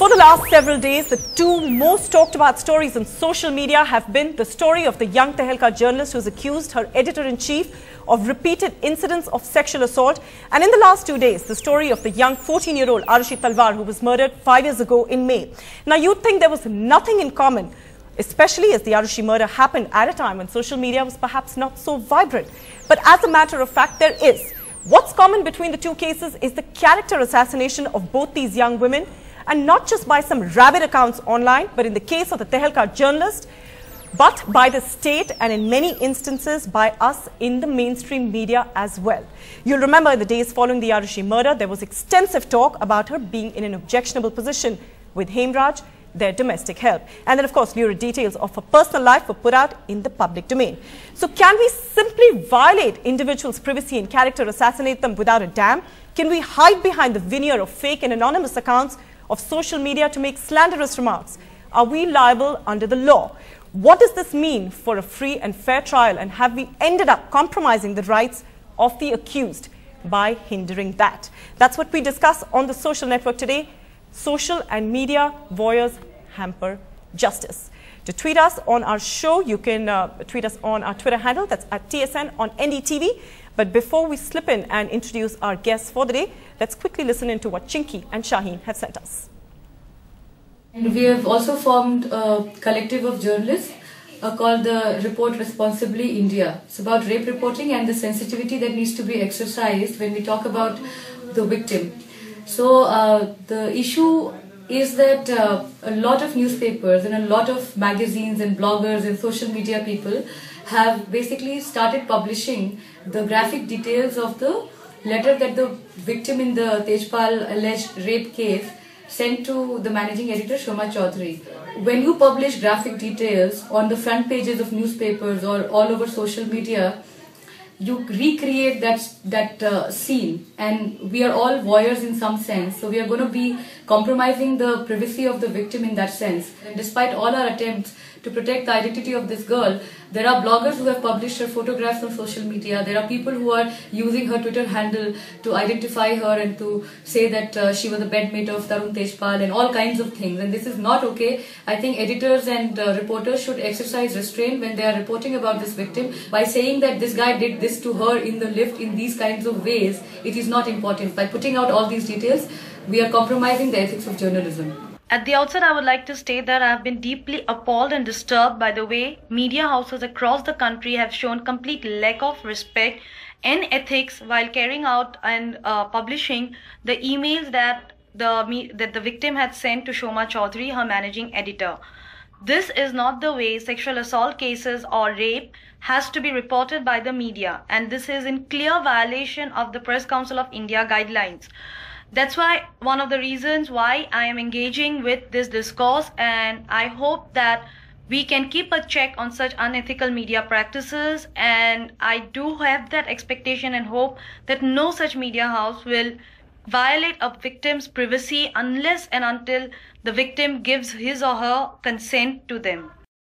Over the last several days, the two most talked about stories on social media have been the story of the young Tehelka journalist who has accused her editor-in-chief of repeated incidents of sexual assault, and in the last 2 days, the story of the young 14-year-old Aarushi who was murdered 5 years ago in May. Now, you'd think there was nothing in common, especially as the Aarushi murder happened at a time when social media was perhaps not so vibrant. But as a matter of fact, there is. What's common between the two cases is the character assassination of both these young women, and not just by some rabid accounts online, but in the case of the Tehelka journalist, but by the state and in many instances by us in the mainstream media as well. You'll remember in the days following the Aarushi murder, there was extensive talk about her being in an objectionable position with Hemraj, their domestic help. And then, of course, lurid details of her personal life were put out in the public domain. So can we simply violate individuals' privacy and character, assassinate them without a dam? Can we hide behind the veneer of fake and anonymous accounts of social media to make slanderous remarks? Are we liable under the law? What does this mean for a free and fair trial? And have we ended up compromising the rights of the accused by hindering that? That's what we discuss on the social network today. Social and media voyeurs hamper justice. To tweet us on our show, you can tweet us on our Twitter handle, that's at TSN on NDTV. But before we slip in and introduce our guests for the day, let's quickly listen into what Chinky and Shaheen have sent us. And we have also formed a collective of journalists called the Report Responsibly India. It's about rape reporting and the sensitivity that needs to be exercised when we talk about the victim. So the issue is that a lot of newspapers and a lot of magazines and bloggers and social media people have basically started publishing the graphic details of the letter that the victim in the Tejpal alleged rape case sent to the managing editor Shoma Chaudhary. When you publish graphic details on the front pages of newspapers or all over social media, you recreate that scene, and we are all voyeurs in some sense, so we are going to be compromising the privacy of the victim in that sense. And despite all our attempts to protect the identity of this girl, there are bloggers who have published her photographs on social media. There are people who are using her Twitter handle to identify her and to say that she was a bedmate of Tarun Tejpal and all kinds of things. And this is not okay. I think editors and reporters should exercise restraint when they are reporting about this victim by saying that this guy did this to her in the lift in these kinds of ways. It is not important. By putting out all these details, we are compromising the ethics of journalism. At the outset, I would like to state that I have been deeply appalled and disturbed by the way media houses across the country have shown complete lack of respect and ethics while carrying out and publishing the emails that the victim had sent to Shoma Chaudhary, her managing editor. This is not the way sexual assault cases or rape has to be reported by the media, and this is in clear violation of the Press Council of India guidelines. That's why one of the reasons why I am engaging with this discourse, and I hope that we can keep a check on such unethical media practices, and I do have that expectation and hope that no such media house will violate a victim's privacy unless and until the victim gives his or her consent to them.